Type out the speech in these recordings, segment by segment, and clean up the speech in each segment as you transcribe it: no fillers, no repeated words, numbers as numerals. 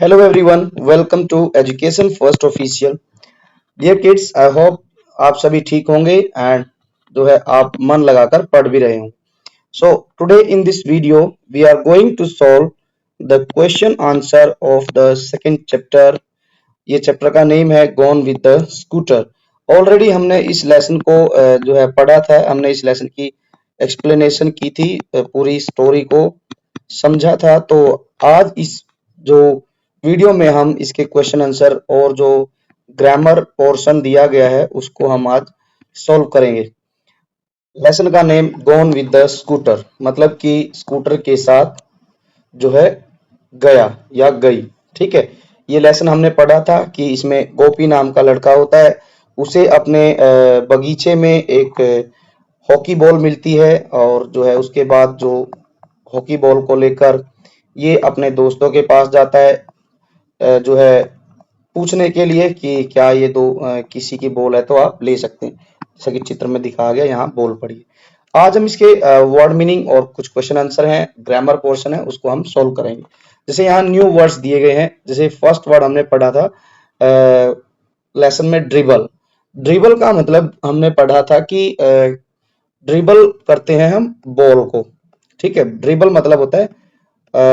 Hello everyone, welcome to Education First Official. Dear kids, I hope आप सभी ठीक होंगे एंड जो है आप मन लगाकर पढ़ भी रहे हों. So today in this video we are going to solve the question answer of the second chapter. ये चैप्टर का नेम है Gone with the Scooter. Already हमने इस लेसन को जो है पढ़ा था. हमने इस लेसन की एक्सप्लेनेशन की थी, पूरी स्टोरी को समझा था. तो आज इस जो वीडियो में हम इसके क्वेश्चन आंसर और जो ग्रामर पोर्शन दिया गया है उसको हम आज सॉल्व करेंगे. लेसन का name gone with the scooter, मतलब कि स्कूटर के साथ जो है गया या गई. ठीक है, ये लेसन हमने पढ़ा था कि इसमें गोपी नाम का लड़का होता है. उसे अपने बगीचे में एक हॉकी बॉल मिलती है और जो है उसके बाद जो हॉकी बॉल को लेकर ये अपने दोस्तों के पास जाता है, जो है पूछने के लिए कि क्या ये दो किसी की बॉल है तो आप ले सकते हैं. जैसा कि चित्र में दिखाया गया, यहाँ बॉल पड़ी है. आज हम इसके वर्ड मीनिंग और कुछ क्वेश्चन आंसर हैं, ग्रामर पोर्शन है, उसको हम सोल्व करेंगे. जैसे यहाँ न्यू वर्ड्स दिए गए हैं. जैसे फर्स्ट वर्ड हमने पढ़ा था लेसन में ड्रिबल. ड्रिबल का मतलब हमने पढ़ा था कि ड्रिबल करते हैं हम बॉल को. ठीक है, ड्रिबल मतलब होता है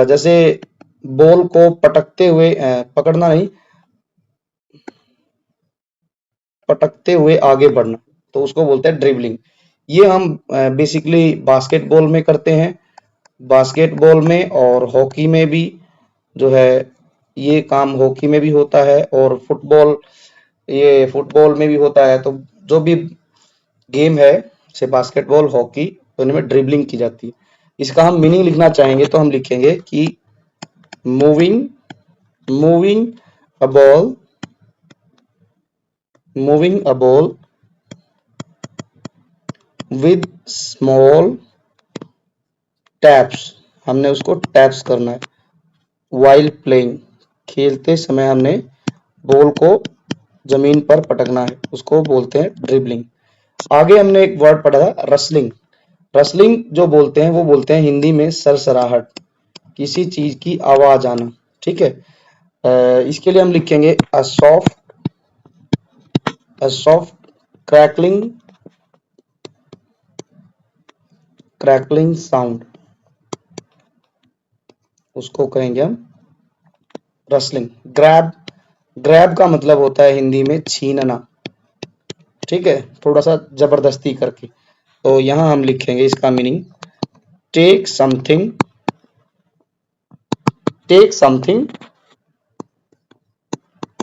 जैसे बॉल को पटकते हुए, पकड़ना नहीं, पटकते हुए आगे बढ़ना, तो उसको बोलते हैं ड्रिबलिंग. ये हम बेसिकली बास्केटबॉल में करते हैं, बास्केटबॉल में और हॉकी में भी जो है ये काम हॉकी में भी होता है और फुटबॉल, ये फुटबॉल में भी होता है. तो जो भी गेम है जैसे बास्केटबॉल, हॉकी, तो इनमें ड्रिबलिंग की जाती है. इसका हम मीनिंग लिखना चाहेंगे तो हम लिखेंगे कि moving moving a ball, moving a ball with small taps. हमने उसको टैप्स करना है. वाइल प्लेइंग, खेलते समय हमने बॉल को जमीन पर पटकना है, उसको बोलते हैं ड्रिबलिंग. आगे हमने एक वर्ड पढ़ा था रसलिंग. रसलिंग जो बोलते हैं वो बोलते हैं हिंदी में सरसराहट, किसी चीज की आवाज आना. ठीक है, इसके लिए हम लिखेंगे अ सॉफ्ट क्रैकलिंग साउंड, उसको कहेंगे हम रसलिंग. ग्रैब का मतलब होता है हिंदी में छीनना. ठीक है, थोड़ा सा जबरदस्ती करके. तो यहां हम लिखेंगे इसका meaning take something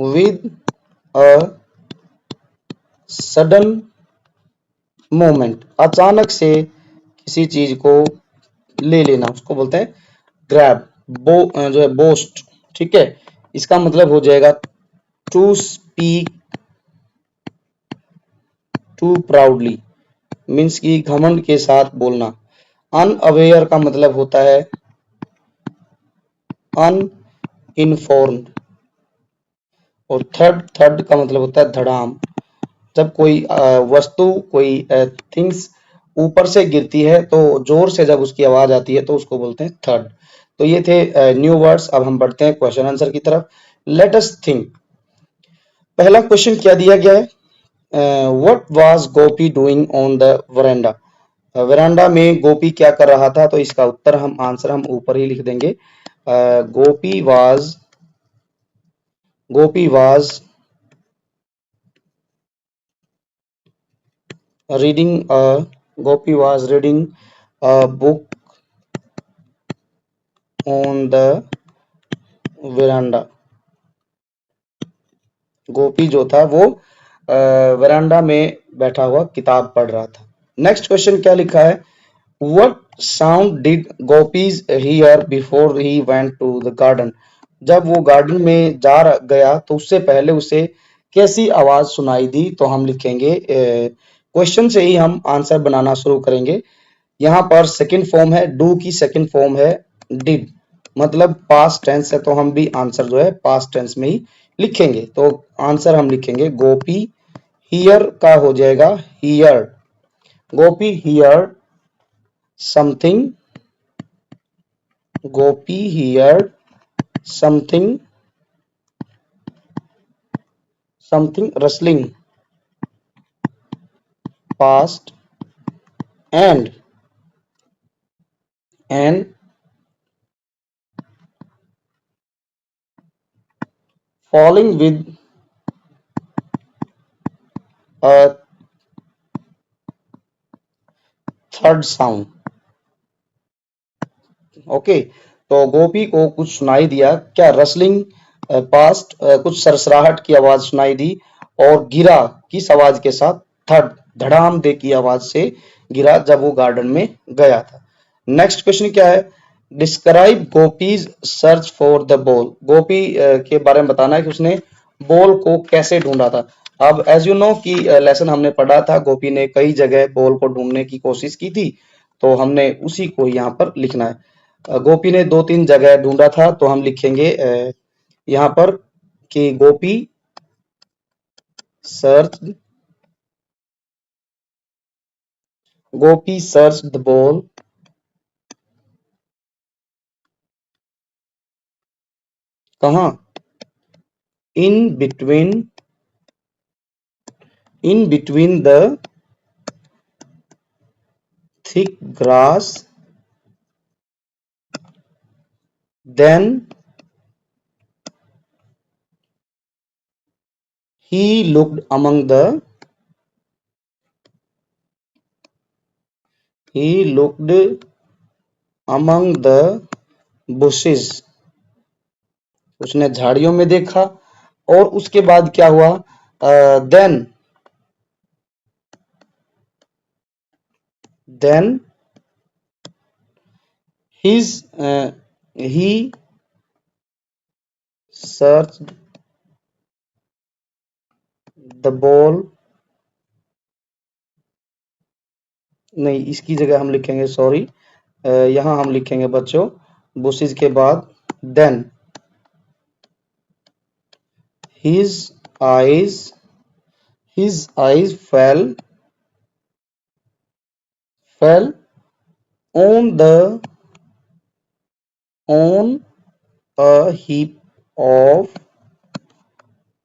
with a sudden moment. अचानक से किसी चीज को ले लेना, उसको बोलते हैं ग्रैब. जो है बोस्ट. ठीक है, इसका मतलब हो जाएगा to speak too proudly, means की घमंड के साथ बोलना. अनअवेयर का मतलब होता है अनइन्फॉर्म्ड. और थर्ड का मतलब होता है धड़ाम. जब कोई वस्तु, कोई थिंग्स ऊपर से गिरती है तो जोर से जब उसकी आवाज आती है तो उसको बोलते हैं थर्ड. तो ये थे न्यू वर्ड्स. अब हम बढ़ते हैं क्वेश्चन आंसर की तरफ. Let us think. पहला क्वेश्चन क्या दिया गया है? What was Gopi doing on the veranda. Veranda में गोपी क्या कर रहा था? तो इसका उत्तर हम आंसर हम ऊपर ही लिख देंगे. गोपी was reading a Gopi was reading a book on the veranda. गोपी जो था वो वरांडा में बैठा हुआ किताब पढ़ रहा था. नेक्स्ट क्वेश्चन क्या लिखा है? What sound did gopis hear before he went to the garden. जब वो गार्डन में जा गया तो उससे पहले उसे कैसी आवाज सुनाई दी? तो हम लिखेंगे, क्वेश्चन से ही हम आंसर बनाना शुरू करेंगे. यहाँ पर सेकंड फॉर्म है, डू की सेकंड फॉर्म है डिड, मतलब पास्ट टेंस है, तो हम भी आंसर जो है पास्ट टेंस में ही लिखेंगे. तो आंसर हम लिखेंगे गोपी हियर का हो जाएगा here. Gopi here something something rustling past and falling with a third sound. Okay, तो गोपी को कुछ सुनाई दिया, क्या रसलिंग पास्ट, कुछ सरसराहट की आवाज सुनाई दी और गिरा किस आवाज के साथ, थर्ड धड़ाम दे की आवाज से गिरा जब वो गार्डन में गया था। नेक्स्ट क्वेश्चन क्या है, describe Gopi's search for the ball. Gopi के बारे में बताना है कि उसने बॉल को कैसे ढूंढा था। अब एज यू नो कि लेसन हमने पढ़ा था, गोपी ने कई जगह बॉल को ढूंढने की कोशिश की थी, तो हमने उसी को यहाँ पर लिखना है। गोपी ने 2-3 जगह ढूंढा था, तो हम लिखेंगे यहाँ पर कि गोपी सर्च द बॉल कहाँ, इन between the thick grass, then he looked among the bushes, उसने झाड़ियों में देखा और उसके बाद क्या हुआ, then he searched the ball, नहीं इसकी जगह हम लिखेंगे, सॉरी, यहां हम लिखेंगे बच्चों बुशेस के बाद then his eyes fell on a heap of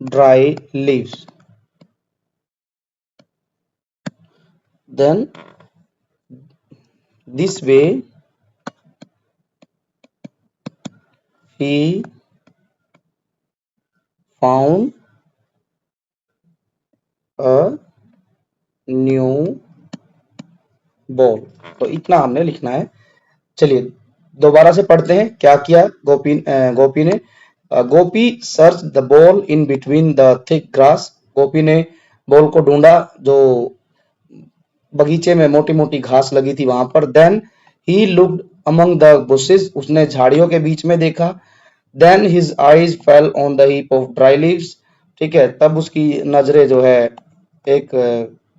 dry leaves. Then this way he found a new ball. तो इतना हमने लिखना है। चलिए दोबारा से पढ़ते हैं क्या किया गोपी ने। Gopi search the ball in between the thick grass. Gopi ने बॉल को ढूंढा जो बगीचे में मोटी मोटी घास लगी थी वहां पर। Then he looked among the bushes, उसने झाड़ियों के बीच में देखा। Then his eyes fell on the heap of dry leaves, ठीक है, तब उसकी नजरें जो है एक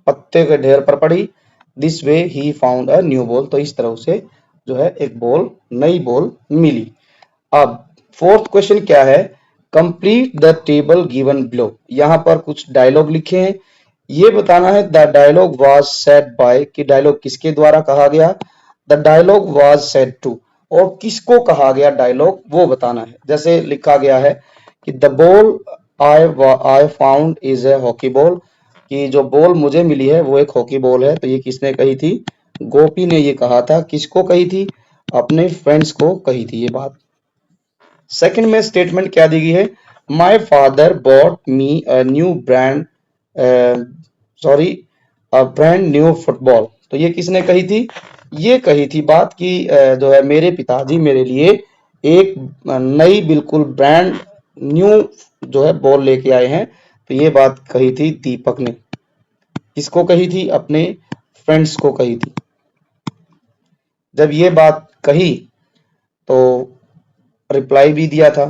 पत्ते के ढेर पर पड़ी। This way he found a new ball, तो इस तरह से जो है एक बॉल, नई बॉल मिली। अब फोर्थ क्वेश्चन क्या है, complete the table given below. यहाँ पर कुछ डायलॉग लिखे हैं, ये बताना है the dialogue was said by, कि डायलॉग किसके द्वारा कहा गया, the dialogue was said to, और किसको कहा गया डायलॉग वो बताना है। जैसे लिखा गया है कि the ball I found is A hockey ball, कि जो बॉल मुझे मिली है वो एक हॉकी बॉल है। तो ये किसने कही थी, गोपी ने ये कहा था। किसको कही थी, अपने फ्रेंड्स को कही थी ये बात। सेकंड में स्टेटमेंट क्या दी गई है, my father bot me a new brand brand new football. तो ये किसने कही थी, ये कही थी बात कि जो है मेरे पिताजी मेरे लिए एक नई बिल्कुल ब्रांड न्यू जो है बॉल लेके आए हैं। तो ये बात कही थी दीपक ने। किसको कही थी, अपने फ्रेंड्स को कही थी। जब ये बात कही तो रिप्लाई भी दिया था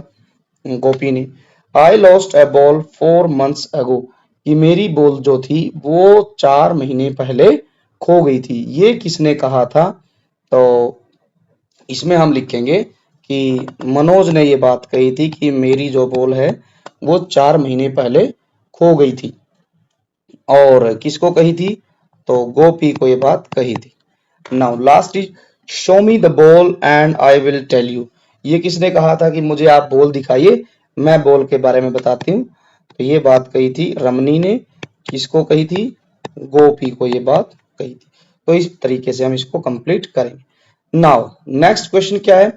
गोपी ने, I lost a ball 4 months ago, कि मेरी बॉल जो थी वो 4 महीने पहले खो गई थी। ये किसने कहा था, तो इसमें हम लिखेंगे कि मनोज ने ये बात कही थी कि मेरी जो बॉल है वो 4 महीने पहले खो गई थी। और किसको कही थी, तो गोपी को ये बात कही थी। Now last is show me the ball and I will tell you. ये किसने कहा था कि मुझे आप बॉल दिखाइए, मैं बॉल के बारे में बताती हूँ। तो ये बात कही थी रमनी ने, किसको कही थी? गोपी को ये बात कही थी। तो इस तरीके से हम इसको कंप्लीट करेंगे। नाउ नेक्स्ट क्वेश्चन क्या है?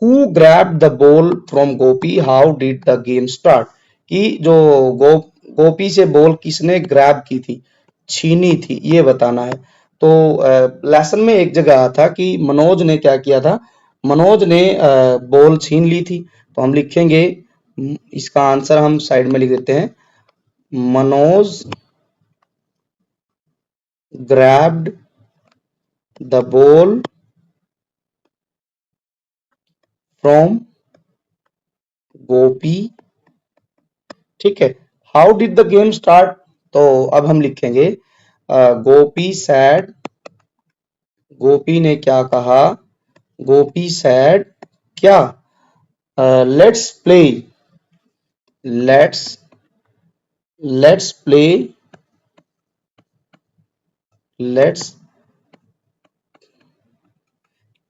Who grabbed the ball from Gopi, how did the game start? कि जो गोपी से बॉल किसने ग्रैब की थी, छीनी थी, ये बताना है। तो लेसन में एक जगह आया था कि मनोज ने क्या किया था, मनोज ने बॉल छीन ली थी। तो हम लिखेंगे, इसका आंसर हम साइड में लिख देते हैं, Manoj grabbed the ball from गोपी। ठीक है। How did the game start? तो अब हम लिखेंगे गोपी सैड, गोपी ने क्या कहा, गोपी सैड क्या, let's play, let's let's play, let's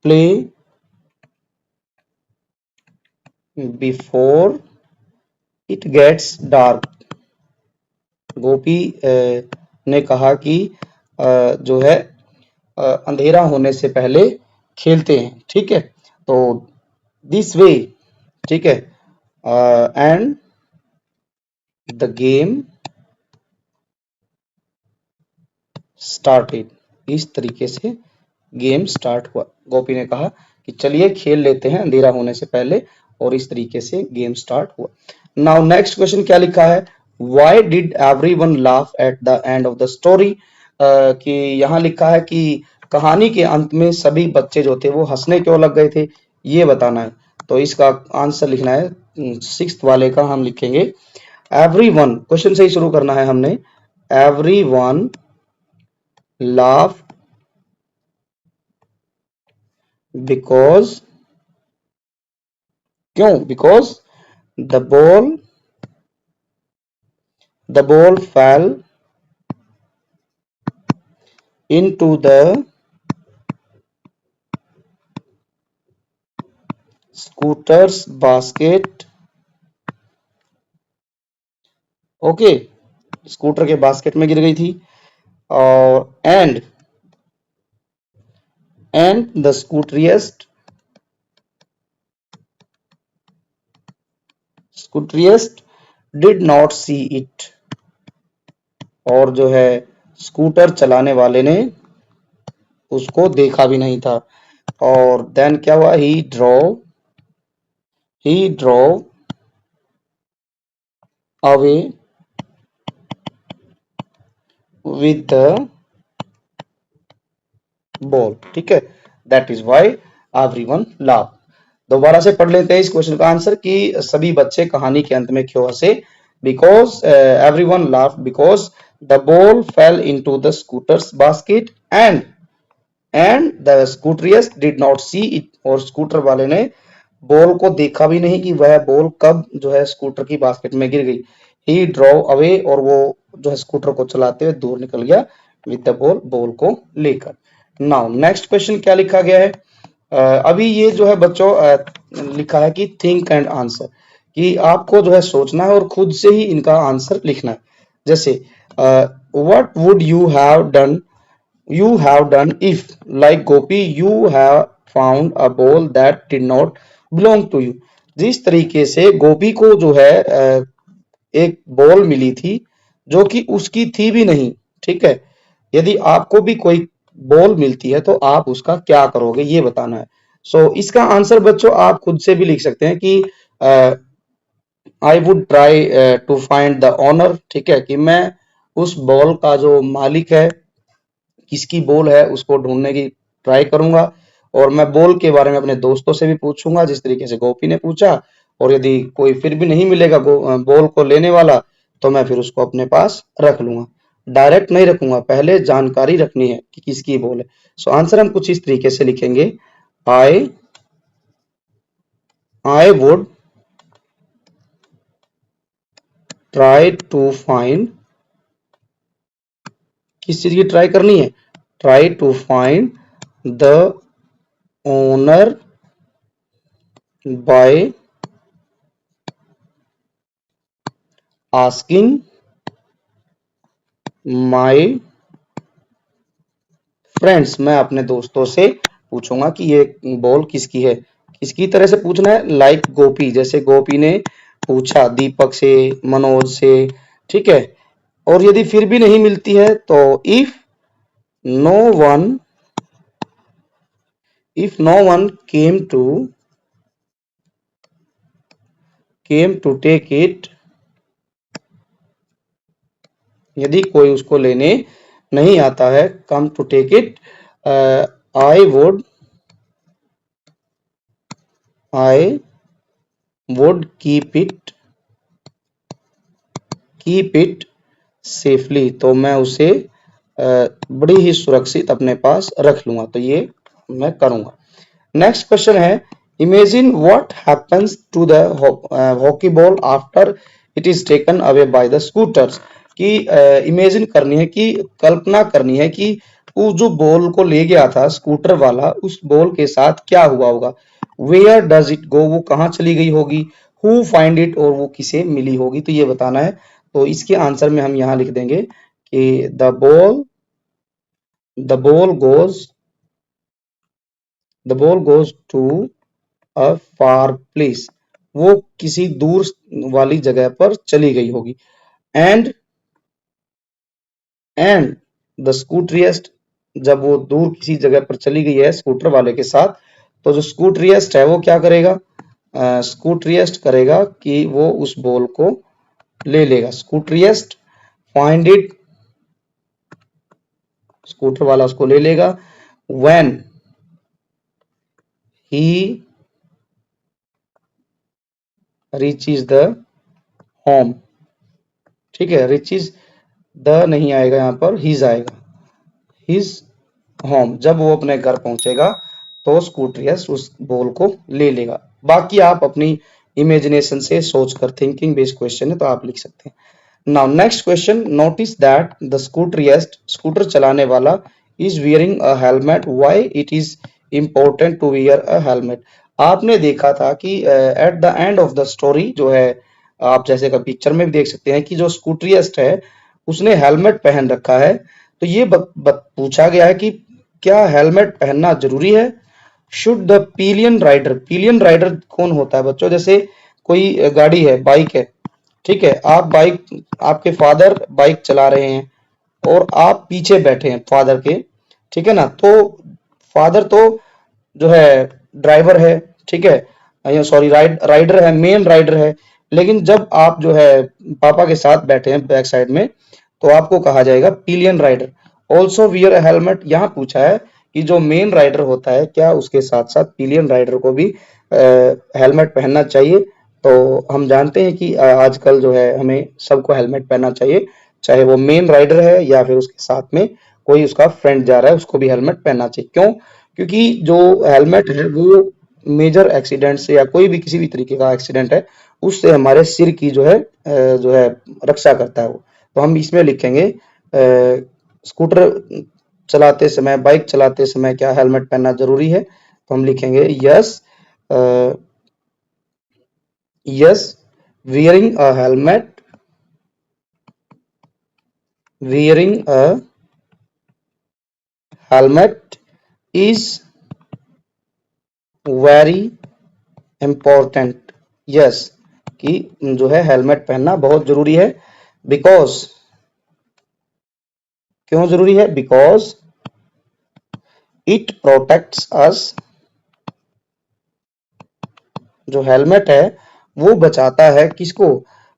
play before it gets dark. Gopi ने कहा कि जो है अंधेरा होने से पहले खेलते हैं। ठीक है। तो दिस वे, ठीक है, एंड द गेम स्टार्टेड। इस तरीके से गेम स्टार्ट हुआ। गोपी ने कहा कि चलिए खेल लेते हैं अंधेरा होने से पहले, और इस तरीके से गेम स्टार्ट हुआ। नाउ नेक्स्ट क्वेश्चन क्या लिखा है? Why did everyone laugh at the end of the story? कि यहाँ लिखा है कि कहानी के अंत में सभी बच्चे जो थे वो हंसने क्यों लग गए थे, ये बताना है। तो इसका आंसर लिखना है सिक्स्थ वाले का, हम लिखेंगे एवरीवन, क्वेश्चन से ही शुरू करना है हमने, एवरीवन लाफ बिकॉज, क्यों? Because the ball fell into the scooter's basket। Okay, scooter के बास्केट में गिर गई थी। और and the scooterist did not see it. और जो है स्कूटर चलाने वाले ने उसको देखा भी नहीं था। और देन क्या हुआ? He drove away with the ball. ठीक है, that is why everyone laugh. दोबारा से पढ़ लेते हैं इस क्वेश्चन का आंसर कि सभी बच्चे कहानी के अंत में क्यों हंसे। Because everyone laugh because the ball fell into the scooter's basket and the scooterist did not see it. और स्कूटर वाले ने बॉल को देखा भी नहीं कि वह बॉल कब जो है स्कूटर की बास्केट में गिर गई। ही ड्रॉ अवे, और वो जो है स्कूटर को चलाते हुए दूर निकल गया विद द बॉल को लेकर। नाउ नेक्स्ट क्वेश्चन क्या लिखा गया है? अभी ये जो है बच्चों लिखा है कि थिंक एंड आंसर, कि आपको जो है सोचना है और खुद से ही इनका आंसर लिखना है। जैसे what would you have done if, like Gopi, you have found a ball that did not belong to you। जिस तरीके से गोपी को जो है एक बॉल मिली थी जो कि उसकी थी भी नहीं। ठीक है, यदि आपको भी कोई बॉल मिलती है तो आप उसका क्या करोगे, ये बताना है। इसका आंसर बच्चों आप खुद से भी लिख सकते हैं कि I would try to find the owner. ठीक है, कि मैं उस बॉल का जो मालिक है, किसकी बॉल है, उसको ढूंढने की ट्राई करूंगा। और मैं बॉल के बारे में अपने दोस्तों से भी पूछूंगा जिस तरीके से गोपी ने पूछा। और यदि कोई फिर भी नहीं मिलेगा बॉल को लेने वाला, तो मैं फिर उसको अपने पास रख लूंगा। डायरेक्ट नहीं रखूंगा, पहले जानकारी रखनी है कि किसकी बॉल है। आंसर हम कुछ इस तरीके से लिखेंगे, I I would try to find, किस चीज की ट्राई करनी है? Try to find the owner by asking my friends, मैं अपने दोस्तों से पूछूंगा कि ये बॉल किसकी है। किसकी तरह से पूछना है? लाइक गोपी, जैसे गोपी ने पूछा दीपक से, मनोज से, ठीक है। और यदि फिर भी नहीं मिलती है तो if no one came to take it, यदि कोई उसको लेने नहीं आता है, come to take it, I would I would keep it safely, तो मैं उसे बड़ी ही सुरक्षित अपने पास रख लूंगा। तो ये मैं करूंगा। नेक्स्ट क्वेश्चन है, imagine what happens to the hockey ball after it is taken away by the scooters. कि इमेजिन करनी है, कि कल्पना करनी है कि वो जो बॉल को ले गया था स्कूटर वाला, उस बॉल के साथ क्या हुआ होगा। वेयर डज इट गो, वो कहाँ चली गई होगी। हु फाइंड इट, और वो किसे मिली होगी। तो ये बताना है। तो इसके आंसर में हम यहाँ लिख देंगे कि the ball goes to a far place, वो किसी दूर वाली जगह पर चली गई होगी। एंड एंड द स्कूटरियस्ट, जब वो दूर किसी जगह पर चली गई है स्कूटर वाले के साथ, तो जो स्कूटरियस्ट है वो क्या करेगा? स्कूटरियस्ट करेगा कि वो उस बॉल को ले लेगा। स्कूटरियस्ट फाइंड इट, स्कूटर वाला उसको ले लेगा। When he reaches the home, ठीक है। रीचेज द नहीं आएगा, यहाँ पर हिज आएगा। हिज होम, जब वो अपने घर पहुंचेगा तो स्कूटरियस उस बॉल को ले लेगा। बाकी आप अपनी इमेजिनेशन से सोचकर, थिंकिंग बेस्ड क्वेश्चन है तो आप लिख सकते हैं। Now next question, notice that the scooterist, scooter चलाने वाला, is wearing a helmet, why it is important to wear a helmet. आपने देखा था कि at the end of the story जो है, आप जैसे का पिक्चर में भी देख सकते हैं कि जो स्कूटरियस्ट है उसने हेलमेट पहन रखा है। तो ये पूछा गया है कि क्या हेलमेट पहनना जरूरी है। शुड द पिलियन राइडर कौन होता है बच्चों? जैसे कोई गाड़ी है, बाइक है, ठीक है। आपके फादर बाइक चला रहे हैं और आप पीछे बैठे हैं फादर के, ठीक है ना। तो फादर तो जो है ड्राइवर है, ठीक है, सॉरी राइडर है, मेन राइडर है। लेकिन जब आप जो है पापा के साथ बैठे हैं बैक साइड में, तो आपको कहा जाएगा pillion rider. Also wear helmet, यहाँ पूछा है कि जो मेन राइडर होता है क्या उसके साथ साथ पिलियन राइडर को भी हेलमेट पहनना चाहिए। तो हम जानते हैं कि आजकल जो है हमें सबको हेलमेट पहनना चाहिए, चाहे वो मेन राइडर है या फिर उसके साथ में कोई उसका फ्रेंड जा रहा है, उसको भी हेलमेट पहनना चाहिए। क्यों? क्योंकि जो हेलमेट है वो मेजर एक्सीडेंट से या कोई भी किसी भी तरीके का एक्सीडेंट है उससे हमारे सिर की जो है रक्षा करता है वो। तो हम इसमें लिखेंगे स्कूटर चलाते समय, बाइक चलाते समय क्या हेलमेट पहनना जरूरी है। तो हम लिखेंगे yes, yes, wearing a helmet is very important. Yes, कि जो है हेलमेट पहनना बहुत जरूरी है। बिकॉज, क्यों जरूरी है? बिकॉज इट प्रोटेक्ट्स अस, जो हेलमेट है वो बचाता है किसको?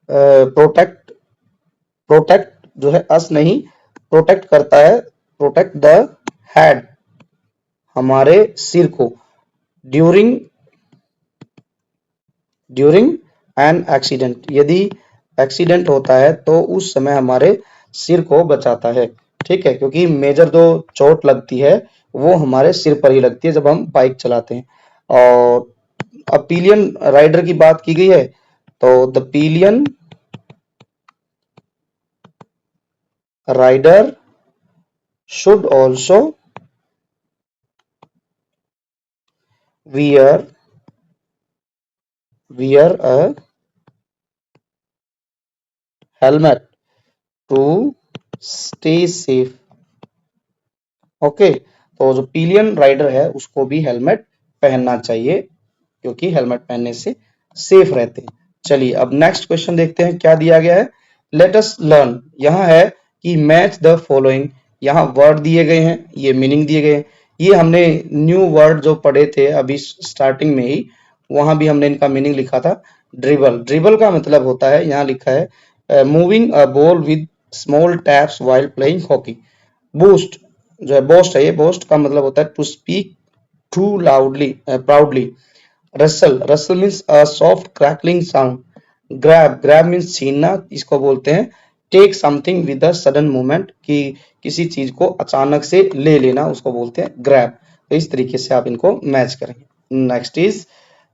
प्रोटेक्ट, प्रोटेक्ट जो है अस नहीं, प्रोटेक्ट करता है, प्रोटेक्ट द हेड, हमारे सिर को। ड्यूरिंग ड्यूरिंग एन एक्सीडेंट, यदि एक्सीडेंट होता है तो उस समय हमारे सिर को बचाता है, ठीक है। क्योंकि मेजर जो चोट लगती है वो हमारे सिर पर ही लगती है जब हम बाइक चलाते हैं। और अब पिलियन राइडर की बात की गई है, तो the pillion rider should also wear wear a helmet to stay safe. Okay, तो जो पिलियन राइडर है उसको भी हेलमेट पहनना चाहिए, क्योंकि हेलमेट पहनने से सेफ रहते हैं। चलिए अब नेक्स्ट क्वेश्चन देखते हैं क्या दिया गया है। लेट अस लर्न, यहाँ है कि मैच द फॉलोइंग, यहाँ वर्ड दिए गए हैं, ये मीनिंग दिए गए हैं। ये हमने न्यू वर्ड जो पढ़े थे अभी स्टार्टिंग में ही, वहां भी हमने इनका मीनिंग लिखा था। ड्रिबल, ड्रिबल का मतलब होता है, यहाँ लिखा है moving a ball with small taps while playing hockey. Boost जो है, बोस्ट है, ये बोस्ट का मतलब होता है to speak too loudly proudly. Rustle, rustle means a soft crackling sound. Grab, grab means छीनना, इसको बोलते हैं take something with a sudden movement, कि किसी चीज को अचानक से ले लेना, उसको बोलते हैं ग्रैब। तो इस तरीके से आप इनको मैच करेंगे।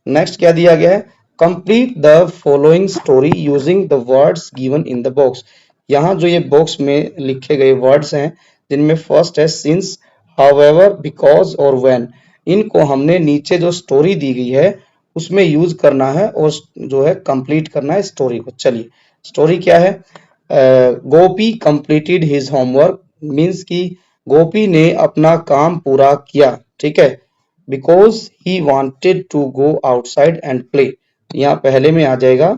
नेक्स्ट क्या दिया गया है, complete the following story using the words given in the box. यहाँ जो ये बॉक्स में लिखे गए वर्ड्स हैं, जिनमें फर्स्ट है सिंस, हाउएवर, बिकॉज और व्हेन, इनको हमने नीचे जो स्टोरी दी गई है उसमें यूज करना है और जो है कंप्लीट करना है स्टोरी को। चलिए स्टोरी क्या है। Gopi completed his homework, means कि गोपी ने अपना काम पूरा किया, ठीक है। Because he wanted to go outside and play, यहाँ पहले में आ जाएगा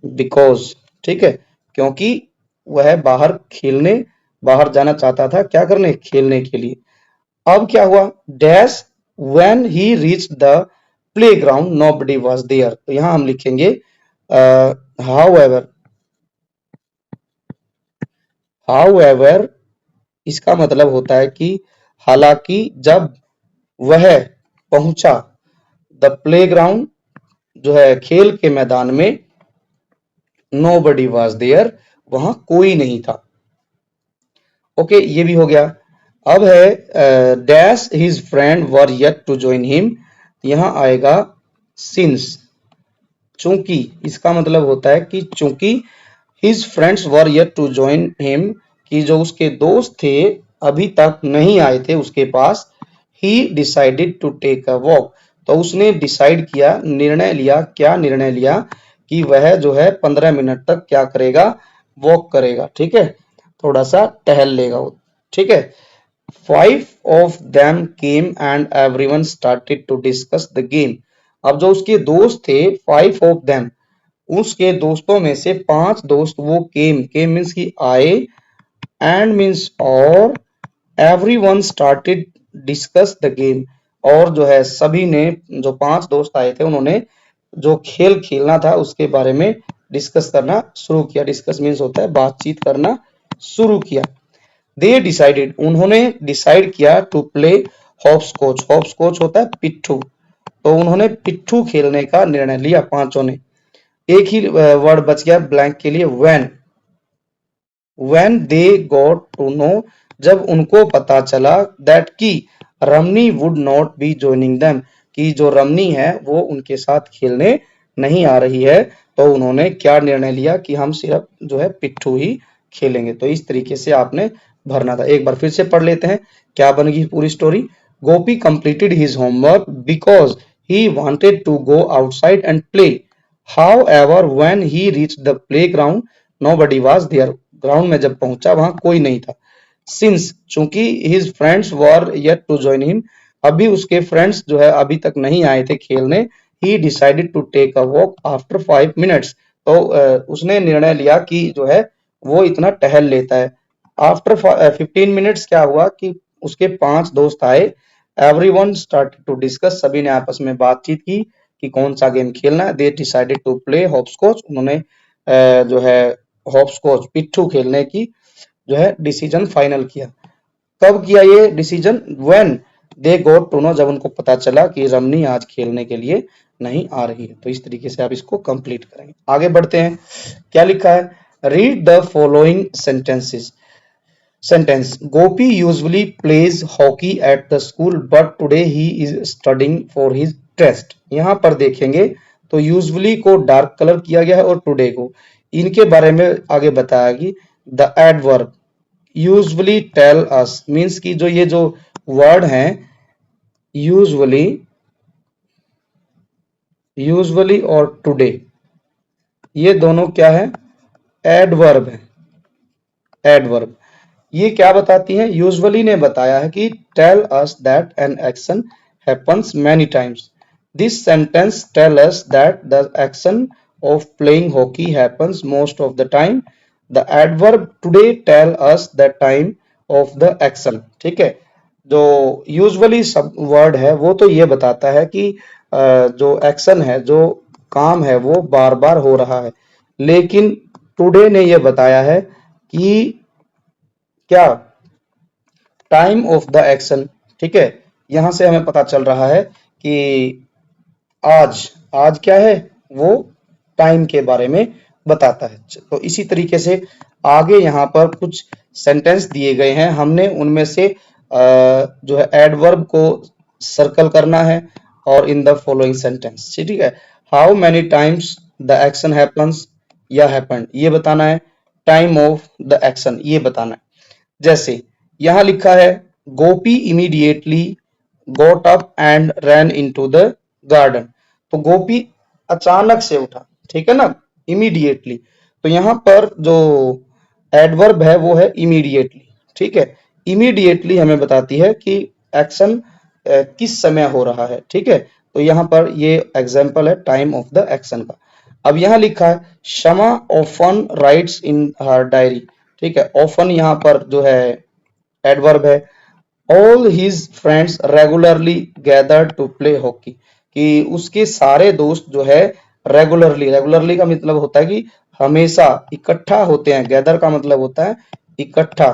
बिकॉज, ठीक है, क्योंकि वह बाहर जाना चाहता था, क्या करने, खेलने के लिए। अब क्या हुआ, dash when he reach the playground nobody was there, तो यहां हम लिखेंगे हाउएवर। हाउएवर इसका मतलब होता है कि हालांकि जब वह पहुंचा, द प्लेग्राउंड जो है खेल के मैदान में, नोबडी वाज देयर वहां कोई नहीं था। ओके, ये भी हो गया। अब है dash his friend were yet to join him, यहां आएगा सिंस, चूंकि, इसका मतलब होता है कि चूंकि his friends were yet to join him, कि जो उसके दोस्त थे अभी तक नहीं आए थे उसके पास, he decided to take a walk, तो उसने डिसाइड किया, निर्णय लिया, क्या निर्णय लिया, कि वह जो है 15 मिनट तक क्या करेगा, वॉक करेगा, ठीक है, थोड़ा सा टहल लेगा वो, ठीक है। 5 of them came and everyone started to discuss the game। अब जो उसके दोस्त थे 5 of them, उसके दोस्तों में से 5 दोस्त वो केम मीन्स की आए, एंड मीन्स और, everyone started discuss the game, और जो है सभी ने, जो 5 दोस्त आए थे उन्होंने जो खेल खेलना था उसके बारे में डिस्कस करना शुरू किया। डिस्कस मीन्स होता है बातचीत करना शुरू किया। दे डिसाइडेड, उन्होंने डिसाइड किया, टू प्ले हॉप्सकॉच, हॉप्सकॉच होता है पिट्ठू, तो उन्होंने पिट्ठू खेलने का निर्णय लिया पांचों ने। एक ही वर्ड बच गया ब्लैंक के लिए, when they got to know, जब उनको पता चला, दैट की Ramani would not be joining them, कि जो रमनी है वो उनके साथ खेलने नहीं आ रही है, तो उन्होंने क्या निर्णय लिया कि हम सिर्फ जो है पिट्ठू ही खेलेंगे। तो इस तरीके से आपने भरना था। एक बार फिर से पढ़ लेते हैं क्या बन गई पूरी story. Gopi completed his homework because he wanted to go outside and play, however when he reached the playground nobody was there, ground में जब पहुंचा वहां कोई नहीं था। सिंस, चूंकि his friends were yet to join him, अभी उसके फ्रेंड्स जो है अभी तक नहीं आए थे खेलने, he decided to take a walk after 5 minutes, तो उसने निर्णय लिया कि जो है वो इतना टहल लेता है। आफ्टर 15 मिनट्स क्या हुआ कि उसके 5 दोस्त आए, एवरीवन स्टार्टेड टू डिस्कस, सभी ने आपस में बातचीत की कि कौन सा गेम खेलना है। दे डिसाइडेड टू प्ले हॉप्सकॉच, उन्होंने जो है हॉप्सकॉच पिट्ठू खेलने की जो है डिसीजन फाइनल किया। कब किया ये decision, when they got to know, जब उनको पता चला कि रमनी आज खेलने के लिए नहीं आ रही है। तो इस तरीके से आप इसको कंप्लीट करेंगे। आगे बढ़ते हैं, क्या लिखा है, read the following sentences. Sentence, Gopi usually plays hockey at the school but today he is studying for his test. यहाँ पर देखेंगे तो यूजुअली को डार्क कलर किया गया है और टुडे को, इनके बारे में आगे बताएगी। The adverb usually tell us, means की जो ये जो वर्ड हैं यूजुअली, यूजुअली और टुडे, ये दोनों क्या है, एडवर्ब है, एडवर्ब। ये क्या बताती हैं? यूजुअली ने बताया है कि tell us that an action happens many times. This sentence tell us that the action of playing hockey happens most of the time. The adverb today tell us the time of the action. ठीक है, जो usually सब word है वो तो ये बताता है कि जो एक्शन है, जो काम है, वो बार बार हो रहा है। लेकिन टुडे ने ये बताया है कि क्या? Time of the action. ठीक है, यहां से हमें पता चल रहा है कि आज, आज क्या है? वो टाइम के बारे में बताता है। तो इसी तरीके से आगे यहाँ पर कुछ सेंटेंस दिए गए हैं, हमने उनमें से जो है एडवर्ब को सर्कल करना है और इन द फॉलोइंग सेंटेंस। ठीक है, how many times the action happens या हैपेंड, ये बताना है। टाइम ऑफ द एक्शन ये बताना है। जैसे यहां लिखा है, Gopi immediately got up and ran into the garden. तो गोपी अचानक से उठा, ठीक है ना, इमीडिएटली। तो यहां पर जो एडवर्ब है वो है इमीडिएटली। ठीक है, इमीडिएटली हमें बताती है कि एक्शन किस समय हो रहा है। ठीक है, तो यहाँ पर ये एग्जाम्पल है टाइम ऑफ द एक्शन का। अब यहाँ लिखा है, Shama often writes in her diary. ठीक है, ऑफन यहाँ पर जो है एडवर्ब है। All his friends regularly gather to play hockey, कि उसके सारे दोस्त जो है रेगुलरली, रेगुलरली का मतलब होता है कि हमेशा इकट्ठा होते हैं। गैदर का मतलब होता है इकट्ठा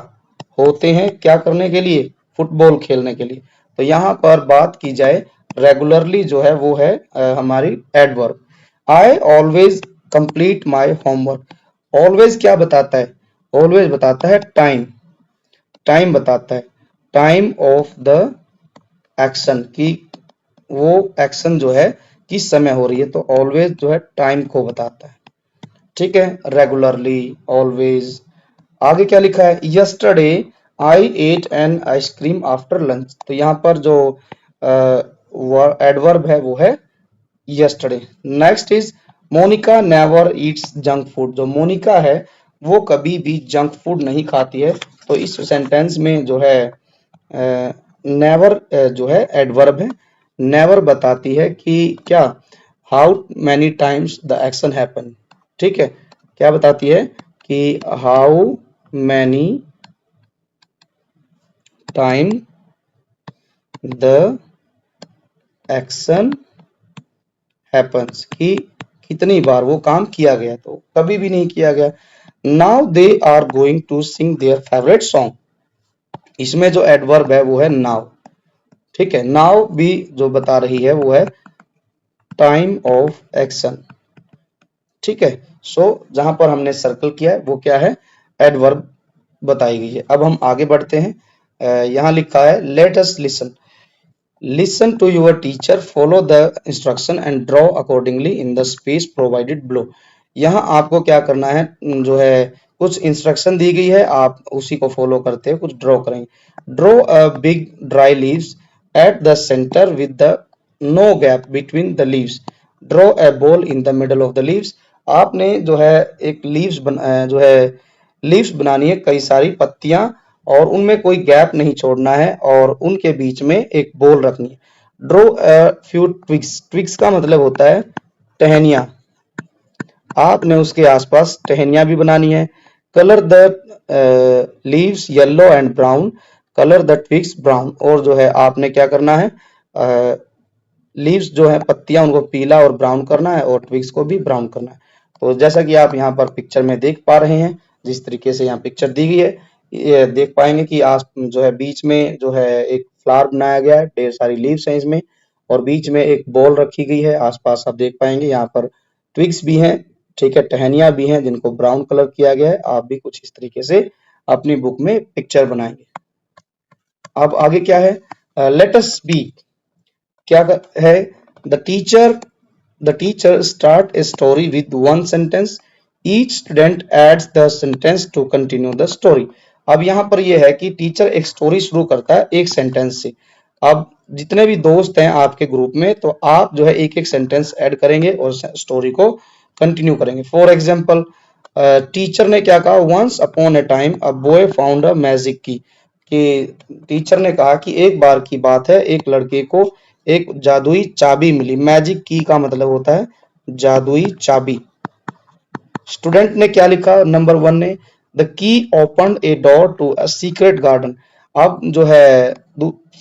होते हैं, क्या करने के लिए? फुटबॉल खेलने के लिए। तो यहाँ पर बात की जाए रेगुलरली जो है वो है हमारी adverb. I always complete my homework. Always क्या बताता है? ऑलवेज बताता है टाइम, टाइम बताता है, टाइम ऑफ द एक्शन, की वो एक्शन जो है किस समय हो रही है। तो ऑलवेज जो है टाइम को बताता है। ठीक है, रेगुलरली, ऑलवेज। आगे क्या लिखा है? Yesterday I ate an ice cream after lunch. तो यहाँ पर जो एडवर्ब है वो है yesterday. Next is Monica never eats junk food. जो मोनिका है वो कभी भी जंक फूड नहीं खाती है। तो इस सेंटेंस में जो है नेवर जो है एडवर्ब है। नेवर बताती है कि क्या? How many times the action happen. ठीक है, क्या बताती है कि how many time the action happens, कि कितनी बार वो काम किया गया। तो कभी भी नहीं किया गया। Now they are going to sing their favourite song. इसमें जो एडवर्ब है वो है नाउ। ठीक है, नाउ भी जो बता रही है वो है टाइम ऑफ एक्शन। ठीक है, सो जहां पर हमने सर्कल किया है वो क्या है? एडवर्ब बताई गई है। अब हम आगे बढ़ते हैं। यहां लिखा है, let us listen. Listen to your teacher, follow the instruction and draw accordingly in the space provided below. यहाँ आपको क्या करना है? जो है कुछ इंस्ट्रक्शन दी गई है, आप उसी को फॉलो करते हुए कुछ ड्रॉ करेंगे। Draw a big dry leaves at the centre with the no gap between the leaves. Draw a ball in the middle of the leaves. आपने जो है एक जो है लीव्स बनानी है, कई सारी पत्तियां, और उनमें कोई गैप नहीं छोड़ना है, और उनके बीच में एक बॉल रखनी है। Draw a few twigs. Twigs का मतलब होता है टहनियां। आपने उसके आसपास टहनियां भी बनानी है। Colour the leaves yellow and brown, colour the twigs brown. और जो है आपने क्या करना है? लीव्स जो है पत्तियां, उनको पीला और ब्राउन करना है, और ट्विग्स को भी ब्राउन करना है। तो जैसा कि आप यहाँ पर पिक्चर में देख पा रहे हैं, जिस तरीके से यहाँ पिक्चर दी गई है, ये देख पाएंगे कि आज जो है बीच में जो है एक फ्लावर बनाया गया है, ढेर सारी लीव्स हैं इसमें, और बीच में एक बॉल रखी गई है। आसपास आप देख पाएंगे यहाँ पर ट्विग्स भी हैं। ठीक है, टहनियां भी हैं जिनको ब्राउन कलर किया गया है। आप भी कुछ इस तरीके से अपनी बुक में पिक्चर बनाएंगे। अब आगे क्या है? Let us be. क्या है? The teacher start a story with one sentence, each student adds the sentence to continue the story. अब यहाँ पर यह है कि टीचर एक स्टोरी शुरू करता है एक सेंटेंस से। अब जितने भी दोस्त हैं आपके ग्रुप में, तो आप जो है एक एक सेंटेंस ऐड करेंगे और स्टोरी को कंटिन्यू करेंगे। फॉर एग्जाम्पल, टीचर ने क्या कहा, once upon a time a boy found a magic key, कि टीचर ने कहा कि एक बार की बात है, एक लड़के को एक जादुई चाबी मिली। मैजिक की का मतलब होता है जादुई चाबी। स्टूडेंट ने क्या लिखा, नंबर 1 ने, the key open a door to a secret garden. अब जो है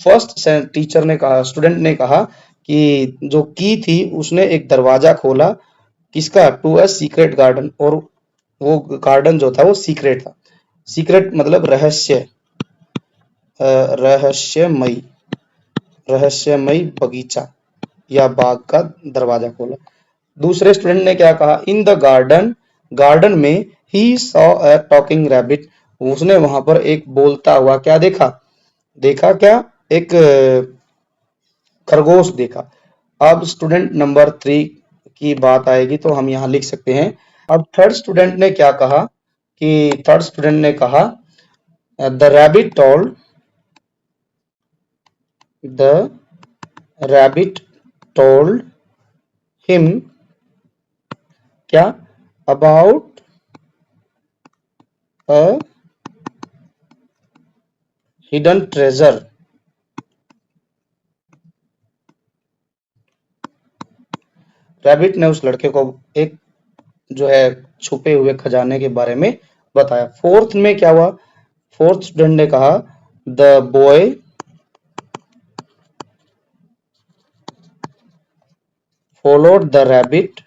फर्स्ट टीचर ने कहा, स्टूडेंट ने कहा कि जो की थी उसने एक दरवाजा खोला, किसका, टू अ सीक्रेट गार्डन, और वो गार्डन जो था वो सीक्रेट था। सीक्रेट मतलब रहस्य, रहस्यमयी, रहस्यमयी बगीचा या बाग का दरवाजा खोला। दूसरे स्टूडेंट ने क्या कहा, इन द गार्डन, गार्डन में he saw a talking rabbit, उसने वहां पर एक बोलता हुआ क्या देखा, देखा क्या, एक खरगोश देखा। अब स्टूडेंट नंबर 3 की बात आएगी तो हम यहाँ लिख सकते हैं। अब थर्ड स्टूडेंट ने क्या कहा, कि थर्ड स्टूडेंट ने कहा the rabbit told, the rabbit told him क्या, about a hidden treasure. Rabbit ने उस लड़के को एक जो है छुपे हुए खजाने के बारे में बताया। फोर्थ में क्या हुआ, फोर्थ स्टूडेंट ने कहा the boy followed the rabbit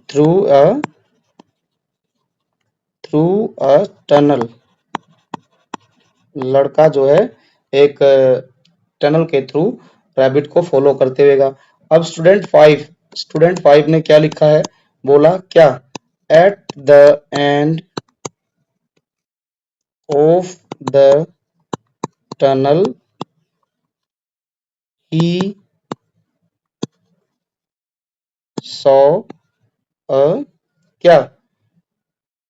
through a tunnel। लड़का जो है एक टनल के थ्रू रैबिट को फॉलो करते हुए गया। अब स्टूडेंट 5 ने क्या लिखा है, बोला क्या, eight the end of the tunnel he saw a क्या,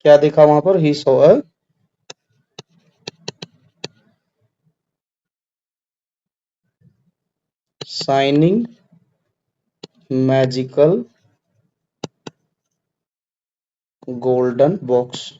क्या देखा वहां पर, he saw a shining magical golden box.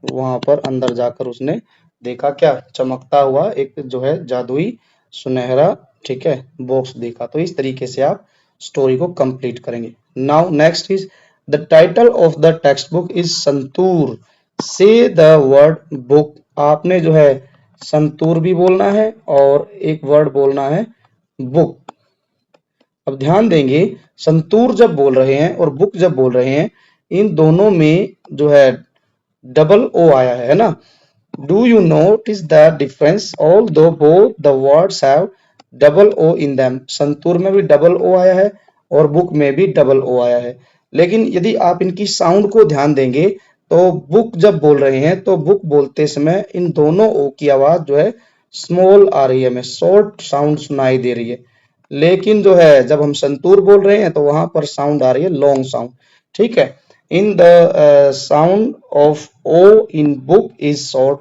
वहां पर अंदर जाकर उसने देखा क्या, चमकता हुआ एक जो है जादुई सुनहरा, ठीक है, बॉक्स देखा। तो इस तरीके से आप स्टोरी को कंप्लीट करेंगे। Now next is the title of the text book is santoor, से द वर्ड बुक। आपने जो है संतूर भी बोलना है और एक वर्ड बोलना है बुक। अब ध्यान देंगे, संतूर जब बोल रहे हैं और बुक जब बोल रहे हैं, इन दोनों में जो है डबल ओ आया है ना। Do you notice the difference, although both the words have double O in them. संतूर में भी डबल ओ आया है और बुक में भी डबल ओ आया है, लेकिन यदि आप इनकी साउंड को ध्यान देंगे तो बुक जब बोल रहे हैं तो बुक बोलते समय इन दोनों ओ की आवाज जो है स्मॉल आ रही है, हमें शॉर्ट साउंड सुनाई दे रही है। लेकिन जो है जब हम संतूर बोल रहे हैं तो वहां पर साउंड आ रही है लॉन्ग साउंड, ठीक है। In the sound of O in book is short,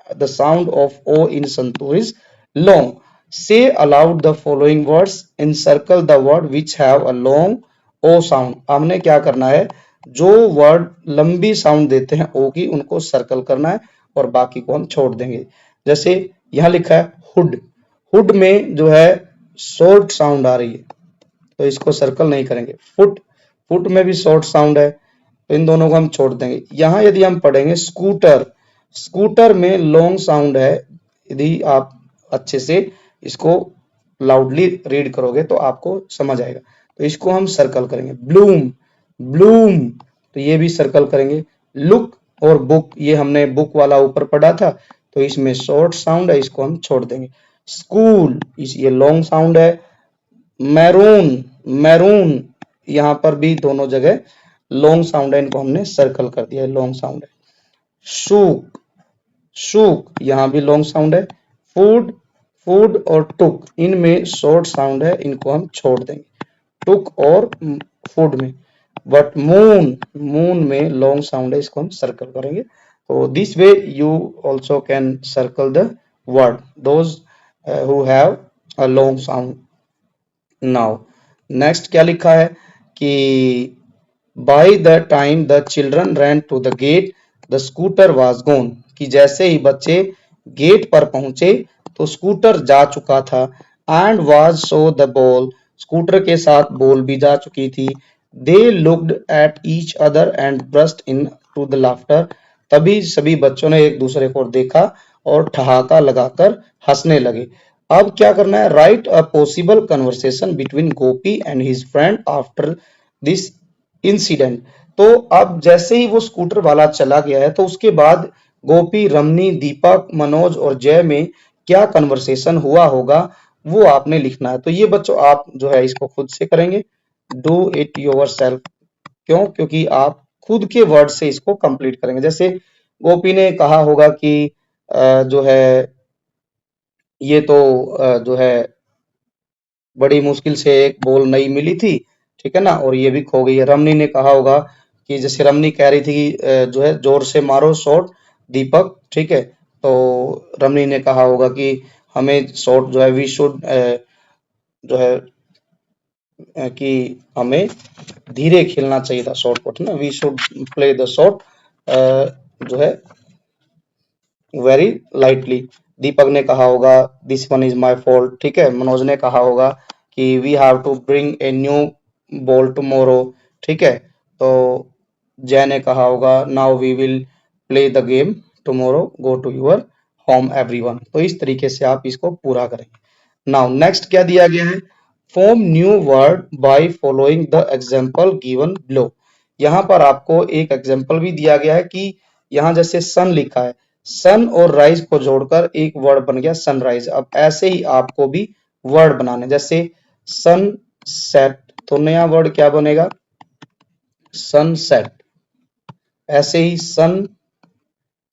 the sound of O in santoor is long. Say aloud the following words, encircle the word which have a long O sound. हमने क्या करना है, जो word लंबी sound देते हैं ओ की उनको सर्कल करना है और बाकी को हम छोड़ देंगे। जैसे यहाँ लिखा है हुड, हुड में जो है शॉर्ट साउंड आ रही है तो इसको सर्कल नहीं करेंगे। फुट, फुट में भी शॉर्ट साउंड है तो इन दोनों को हम छोड़ देंगे। यहाँ यदि हम पढ़ेंगे स्कूटर, स्कूटर में लॉन्ग साउंड है, यदि आप अच्छे से इसको लाउडली रीड करोगे तो आपको समझ आएगा, तो इसको हम सर्कल करेंगे। ब्लूम, ब्लूम, तो ये भी सर्कल करेंगे। लुक और बुक, ये हमने बुक वाला ऊपर पढ़ा था तो इसमें शॉर्ट साउंड है, इसको हम छोड़ देंगे। स्कूल, इस ये लॉन्ग साउंड है। मैरून, मैरून, यहाँ पर भी दोनों जगह लॉन्ग साउंड है, इनको हमने सर्कल कर दिया है, लॉन्ग साउंड है। शूक, शूक, यहाँ भी लॉन्ग साउंड है। फूड, फूड और टुक, इनमें शॉर्ट साउंड है, इनको हम छोड़ देंगे टुक और फूड में। बट मून, मून में लॉन्ग साउंड है, इसको हम सर्कल करेंगे। तो this way you also can circle the word those who have a long sound. Now next क्या लिखा है कि by the time the children ran to the gate the scooter was gone, कि जैसे ही बच्चे गेट पर पहुंचे तो स्कूटर जा चुका था। And was so the ball, scooter के साथ बॉल भी जा चुकी थी। They looked at each other and burst into the laughter, तभी सभी बच्चों ने एक दूसरे को देखा और ठहाका लगाकर हंसने लगे। अब क्या करना है, right a possible conversation between Gopi and his friend after this incident. तो अब जैसे ही वो स्कूटर वाला चला गया है तो उसके बाद गोपी, रमनी, दीपक, मनोज और जय में क्या कन्वर्सेशन हुआ होगा वो आपने लिखना है। तो ये बच्चों आप जो है इसको खुद से करेंगे, डू इट योर सेल्फ। क्यों? क्योंकि आप खुद के वर्ड से इसको कंप्लीट करेंगे। जैसे गोपी ने कहा होगा कि जो है ये तो जो है बड़ी मुश्किल से एक बॉल नई मिली थी, ठीक है ना, और ये भी खो गई है। रमनी ने कहा होगा कि जैसे रमनी कह रही थी कि जो है जोर से मारो शॉट दीपक, ठीक है, तो रमनी ने कहा होगा कि हमें शॉट जो है वी शुड जो है कि हमें धीरे खेलना चाहिए था शॉट पुट ना, we should play the shot जो है वेरी लाइटली। दीपक ने कहा होगा this one is my fault, ठीक है। मनोज ने कहा होगा कि we have to bring a new ball tomorrow, ठीक है। तो जय ने कहा होगा now we will play the game tomorrow, go to your home everyone. तो इस तरीके से आप इसको पूरा करेंगे। नाउ नेक्स्ट क्या दिया गया है, form new word by following the example given below. यहाँ पर आपको एक एग्जांपल भी दिया गया है कि यहाँ जैसे सन लिखा है, सन और राइज को जोड़कर एक वर्ड बन गया सनराइज। अब ऐसे ही आपको भी वर्ड बनाने, जैसे सन सेट, तो नया वर्ड क्या बनेगा, सनसेट। ऐसे ही सन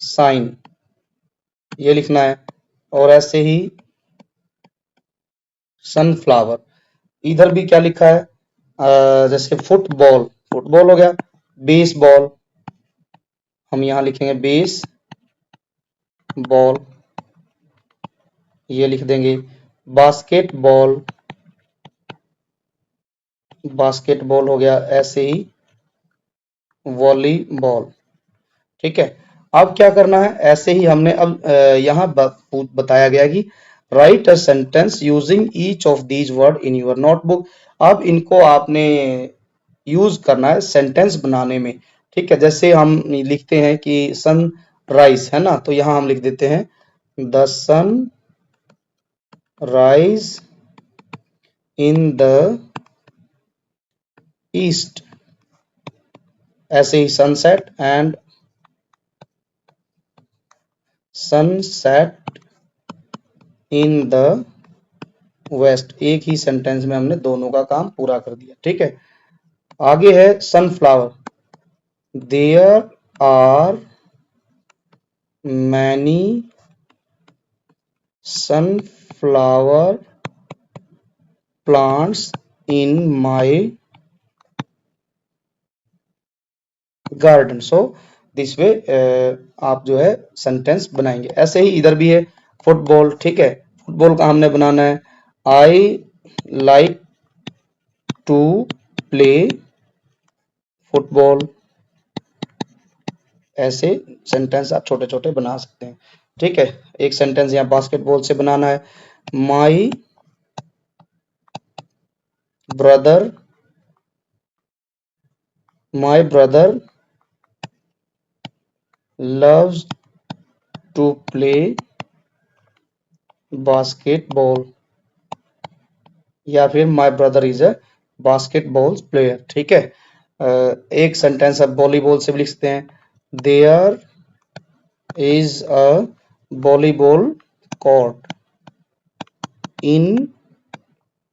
साइन ये लिखना है, और ऐसे ही सनफ्लावर। इधर भी क्या लिखा है, जैसे फुटबॉल, फुटबॉल हो गया। बेसबॉल, हम यहां लिखेंगे बेस बॉल, ये लिख देंगे। बास्केटबॉल, बास्केटबॉल हो गया। ऐसे ही वॉलीबॉल, ठीक है। अब क्या करना है, ऐसे ही हमने अब यहाँ बताया गया कि right a sentence using each of these word in your notebook. अब इनको आपने यूज करना है सेंटेंस बनाने में, ठीक है। जैसे हम लिखते हैं कि सन राइज है ना, तो यहाँ हम लिख देते हैं the sun rise in the east. ऐसे ही sunset and sunset in the west. एक ही सेंटेंस में हमने दोनों का काम पूरा कर दिया, ठीक है। आगे है sunflower, there are many sunflower plants in my garden. So this way आप जो है सेंटेंस बनाएंगे। ऐसे ही इधर भी है फुटबॉल, ठीक है। फुटबॉल का हमने बनाना है I like to play football. ऐसे सेंटेंस आप छोटे छोटे बना सकते हैं, ठीक है। एक सेंटेंस यहाँ बास्केटबॉल से बनाना है, my brother loves to play basketball, या फिर my brother is a basketball player, ठीक है। एक सेंटेंस आप वॉलीबॉल से भी लिख सकते हैं, there is a volleyball court in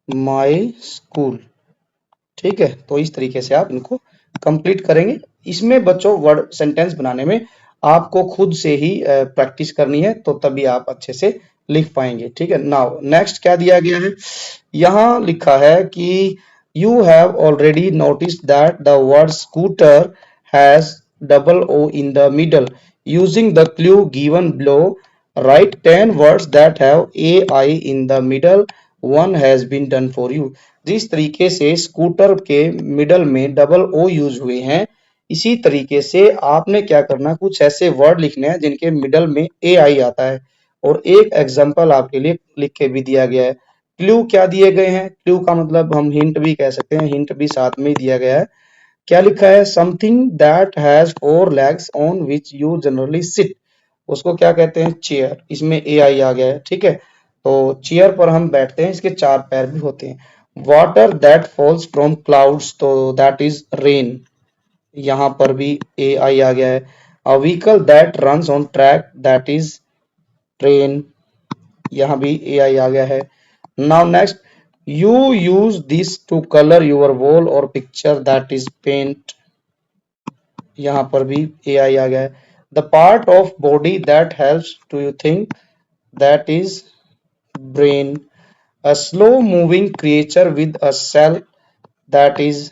my school, ठीक है। तो इस तरीके से आप इनको कंप्लीट करेंगे। इसमें बच्चों वर्ड सेंटेंस बनाने में आपको खुद से ही प्रैक्टिस करनी है, तो तभी आप अच्छे से लिख पाएंगे, ठीक है। नाउ नेक्स्ट क्या दिया गया है, यहाँ लिखा है कि you have already noticed that the word scooter has double O in the middle. Using the clue given below, write 10 words that have AI in the middle one has been done for you. जिस तरीके से scooter के middle में double O use हुए हैं, इसी तरीके से आपने क्या करना, कुछ ऐसे वर्ड लिखने हैं जिनके मिडल में ए आई आता है। और एक एग्जांपल आपके लिए लिख के भी दिया गया है। क्लू क्या दिए गए हैं, क्लू का मतलब हम हिंट भी कह सकते हैं, हिंट भी साथ में ही दिया गया है। क्या लिखा है, something that has 4 legs on which you generally sit, उसको क्या कहते हैं, चेयर। इसमें ए आई आ गया है, ठीक है। तो चेयर पर हम बैठते हैं, इसके 4 पैर भी होते हैं। Water that falls from clouds, तो दैट इज रेन, यहाँ पर भी ए आई आ गया है। A vehicle that runs on track, that is train, यहाँ भी ए आई आ गया है। Now next, you use this to colour your wall और पिक्चर, दैट इज पेंट, यहाँ पर भी ए आई आ गया है। The part of body that helps to you think, that is brain. A slow moving creature with a shell, that is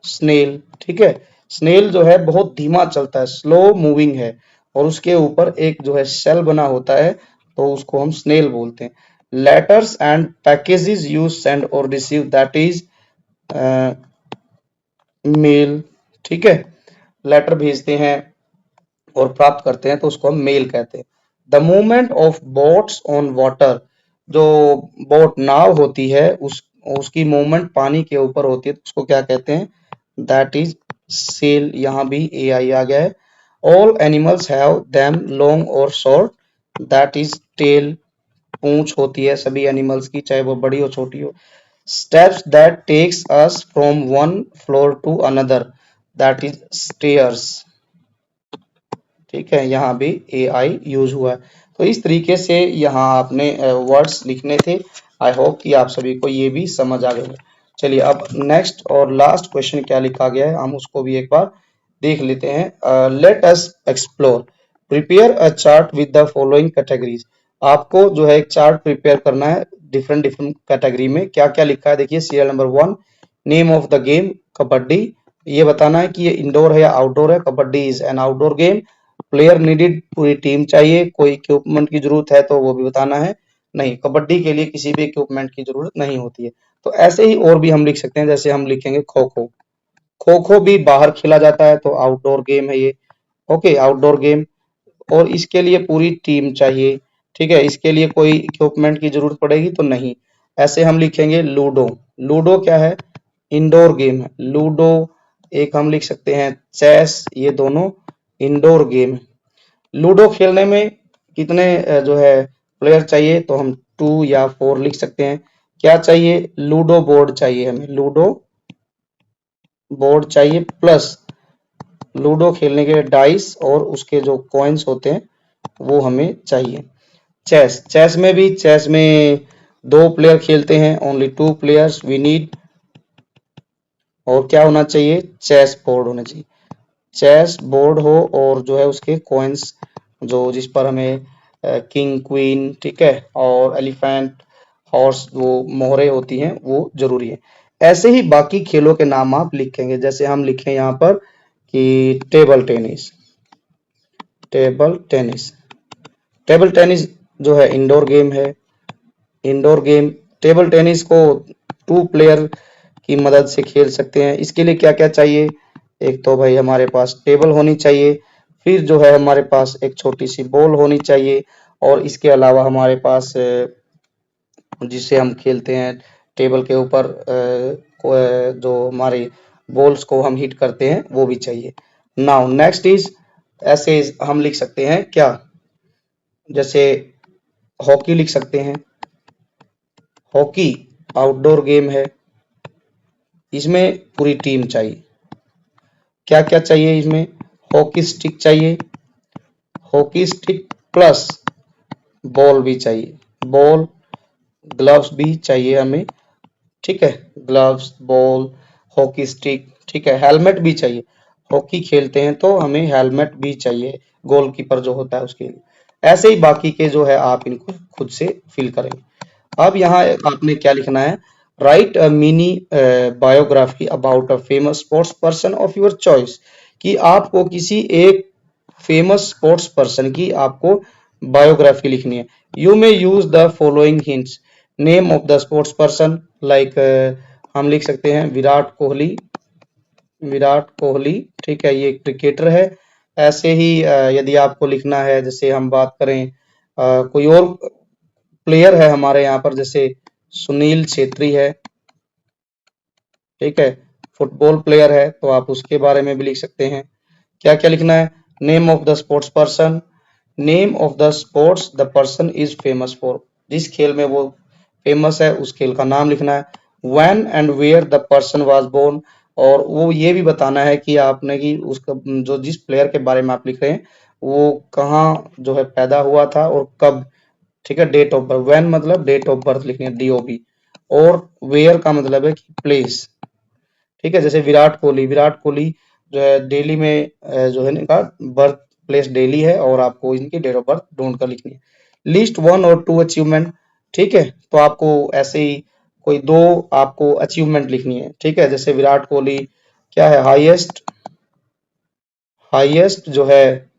snail, ठीक है। Snail जो है बहुत धीमा चलता है, स्लो मूविंग है, और उसके ऊपर एक जो है सेल बना होता है, तो उसको हम स्नेल बोलते हैं। Letters and packages you send और रिसीव, दैट इज मेल, ठीक है। लेटर भेजते हैं और प्राप्त करते हैं तो उसको हम मेल कहते हैं। The movement of boats on water, जो बोट नाव होती है उसकी मूवमेंट पानी के ऊपर होती है तो उसको क्या कहते हैं, दैट इज सेल, यहाँ भी ए आई आ गया है। All animals have them long और शॉर्ट, दैट इज टेल, पूंछ होती है सभी एनिमल्स की, चाहे वो बड़ी हो छोटी हो। Steps that takes us from one floor to another, that is stairs, ठीक है। यहाँ भी ए आई यूज हुआ है। तो इस तरीके से यहाँ आपने वर्ड्स लिखने थे। आई होप कि आप सभी को ये भी समझ आ गया। चलिए अब नेक्स्ट और लास्ट क्वेश्चन क्या लिखा गया है, हम उसको भी एक बार देख लेते हैं। Let us explore, prepare a chart with the following categories. आपको जो है एक चार्ट प्रिपेयर करना है डिफरेंट डिफरेंट कैटेगरी में। क्या क्या लिखा है देखिए, serial number 1, name of the game, kabaddi. ये बताना है कि ये इंडोर है या आउटडोर है। Kabaddi is an outdoor game. Player needed, पूरी टीम चाहिए। कोई इक्विपमेंट की जरूरत है तो वो भी बताना है, नहीं, कबड्डी के लिए किसी भी इक्विपमेंट की जरूरत नहीं होती है। तो ऐसे ही और भी हम लिख सकते हैं, जैसे हम लिखेंगे खो खो, खो खो भी बाहर खेला जाता है तो आउटडोर गेम है ये, ओके, आउटडोर गेम। और इसके लिए पूरी टीम चाहिए, ठीक है, इसके लिए कोई इक्विपमेंट की जरूरत पड़ेगी तो नहीं। ऐसे हम लिखेंगे लूडो, लूडो क्या है, इंडोर गेम है लूडो। एक हम लिख सकते हैं चेस, ये दोनों इंडोर गेम है। लूडो खेलने में कितने जो है प्लेयर चाहिए, तो हम 2 या 4 लिख सकते हैं। क्या चाहिए, लूडो बोर्ड चाहिए हमें, लूडो बोर्ड चाहिए, प्लस लूडो खेलने के डाइस और उसके जो कॉइन्स होते हैं वो हमें चाहिए। चेस, चेस में भी, चेस में 2 प्लेयर खेलते हैं, ओनली 2 प्लेयर्स वी नीड। और क्या होना चाहिए, चेस बोर्ड होना चाहिए, चेस बोर्ड हो, और जो है उसके कॉइन्स जो जिस पर हमें किंग क्वीन, ठीक है, और एलिफेंट, हॉर्स, वो मोहरे होती हैं वो जरूरी है। ऐसे ही बाकी खेलों के नाम आप लिखेंगे, जैसे हम लिखें यहाँ पर कि table tennis, table tennis, table tennis जो है इंडोर गेम है, इंडोर गेम। टेबल टेनिस को 2 प्लेयर की मदद से खेल सकते हैं। इसके लिए क्या क्या चाहिए, एक तो भाई हमारे पास टेबल होनी चाहिए, फिर जो है हमारे पास एक छोटी सी बॉल होनी चाहिए, और इसके अलावा हमारे पास जिसे हम खेलते हैं टेबल के ऊपर जो हमारे बॉल्स को हम हिट करते हैं वो भी चाहिए। नाउ नेक्स्ट इज, ऐसे हम लिख सकते हैं क्या, जैसे हॉकी लिख सकते हैं, हॉकी आउटडोर गेम है, इसमें पूरी टीम चाहिए। क्या क्या चाहिए इसमें, हॉकी स्टिक चाहिए, हॉकी स्टिक प्लस बॉल भी चाहिए, बॉल, ग्लव्स भी चाहिए हमें, ठीक है, ग्लव्स, बॉल, हॉकी स्टिक, ठीक है, हेलमेट भी चाहिए। हॉकी खेलते हैं तो हमें हेलमेट भी चाहिए, गोलकीपर जो होता है उसके लिए। ऐसे ही बाकी के जो है आप इनको खुद से फिल करेंगे। अब यहाँ आपने क्या लिखना है, right a mini biography about a famous sports person of your choice, कि आपको किसी एक फेमस स्पोर्ट्स पर्सन की आपको बायोग्राफी लिखनी है। You may use the following hints, name of the sports person, like हम लिख सकते हैं विराट कोहली, विराट कोहली, ठीक है, ये क्रिकेटर है। ऐसे ही यदि आपको लिखना है, जैसे हम बात करें कोई और प्लेयर है हमारे यहाँ पर, जैसे सुनील छेत्री है, ठीक है, फुटबॉल प्लेयर है, तो आप उसके बारे में भी लिख सकते हैं। क्या क्या लिखना है? Name of the sports person, name of the sports the person is famous for, जिस खेल में वो फेमस है उस खेल का नाम लिखना है। When and where the person was born, और वो ये भी बताना है कि आपने कि उसका जो जिस प्लेयर के बारे में आप लिख रहे हैं वो कहाँ जो है पैदा हुआ था और कब, ठीक है। डेट ऑफ बर्थ, व्हेन मतलब डेट ऑफ बर्थ लिखनी है, डीओबी, और वेयर का मतलब है कि प्लेस, ठीक है। जैसे विराट कोहली, विराट कोहली जो है दिल्ली में जो है इनका बर्थ प्लेस दिल्ली है, और आपको इनकी डेट ऑफ बर्थ ढूंढ कर लिखनी है। लिस्ट 1 और 2 अचीवमेंट, ठीक है, तो आपको ऐसे ही कोई 2 आपको अचीवमेंट लिखनी है, ठीक है। जैसे विराट कोहली क्या है, हाईएस्ट, हाईएस्ट जो है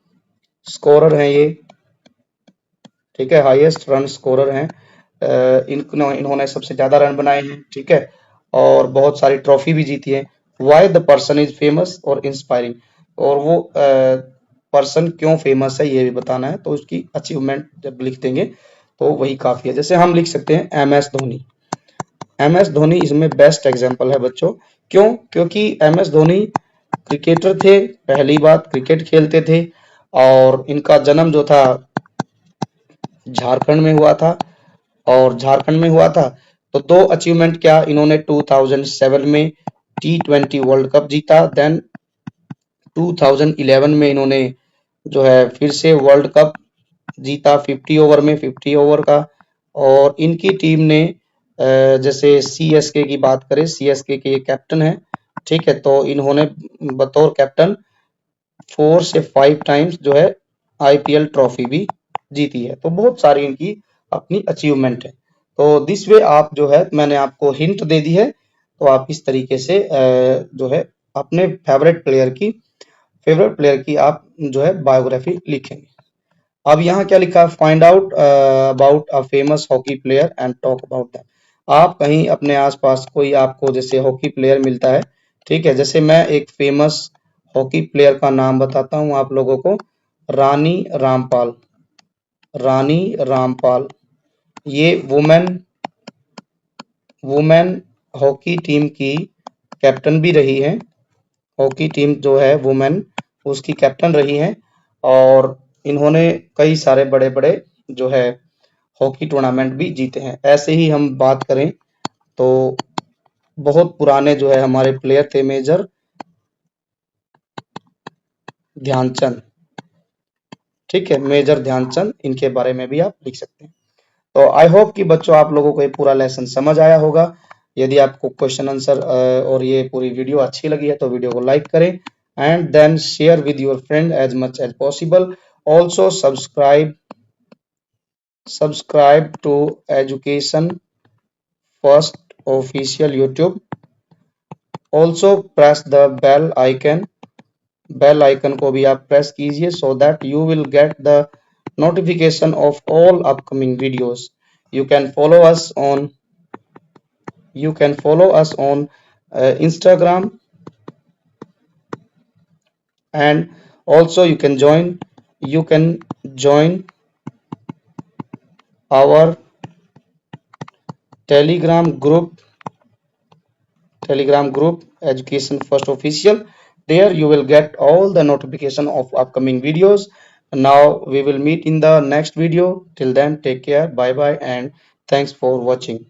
स्कोरर है ये, ठीक है, हाईएस्ट रन स्कोरर हैं। इन्होंने सबसे ज्यादा रन बनाए हैं, ठीक है, और बहुत सारी ट्रॉफी भी जीती है। Why the person is famous और इंस्पायरिंग, और वो पर्सन क्यों फेमस है ये भी बताना है, तो उसकी अचीवमेंट जब लिख देंगे तो वही काफी है। जैसे हम लिख सकते हैं M S Dhoni, M S Dhoni इसमें बेस्ट एग्जाम्पल है बच्चों। क्यों? क्योंकि एम एस धोनी क्रिकेटर थे, पहली बात क्रिकेट खेलते थे, और इनका जन्म जो था झारखंड में हुआ था, और झारखंड में हुआ था। तो 2 अचीवमेंट क्या, इन्होंने 2007 में T20 वर्ल्ड कप जीता, देन 2011 में इन्होंने जो है फिर से वर्ल्ड कप जीता 50 ओवर में, 50 ओवर का। और इनकी टीम ने जैसे सीएसके की बात करें, सीएसके के ये कैप्टन है, ठीक है, तो इन्होंने बतौर कैप्टन 4 से 5 टाइम्स जो है आईपीएल ट्रॉफी भी जीती है। तो बहुत सारी इनकी अपनी अचीवमेंट है। तो दिस वे आप जो है मैंने आपको हिंट दे दी है, तो आप इस तरीके से जो है अपने फेवरेट प्लेयर की आप जो है बायोग्राफी लिखेंगे। अब यहाँ क्या लिखा है, find out about a famous hockey player and talk about them. आप कहीं अपने आसपास कोई आपको जैसे हॉकी प्लेयर मिलता है, ठीक है, जैसे मैं एक फेमस हॉकी प्लेयर का नाम बताता हूँ आप लोगों को, रानी रामपाल, रानी रामपाल, ये वुमेन वुमेन हॉकी टीम की कैप्टन भी रही है, हॉकी टीम जो है वुमेन उसकी कैप्टन रही है, और इन्होंने कई सारे बड़े बड़े जो है हॉकी टूर्नामेंट भी जीते हैं। ऐसे ही हम बात करें तो बहुत पुराने जो है हमारे प्लेयर थे मेजर ध्यानचंद, ठीक है, मेजर ध्यानचंद, इनके बारे में भी आप लिख सकते हैं। तो आई होप कि बच्चों आप लोगों को ये पूरा लेसन समझ आया होगा। यदि आपको क्वेश्चन आंसर और ये पूरी वीडियो अच्छी लगी है तो वीडियो को लाइक करें, and then share with your friend as much as possible. Also subscribe to education first official YouTube. Also press the bell icon को भी आप प्रेस कीजिए, so that you will get the notification of all upcoming videos. You can follow us on Instagram, and also you can join our telegram group education first official. There you will get all the notification of upcoming videos. Now we will meet in the next video. Till then, take care, bye bye, and thanks for watching.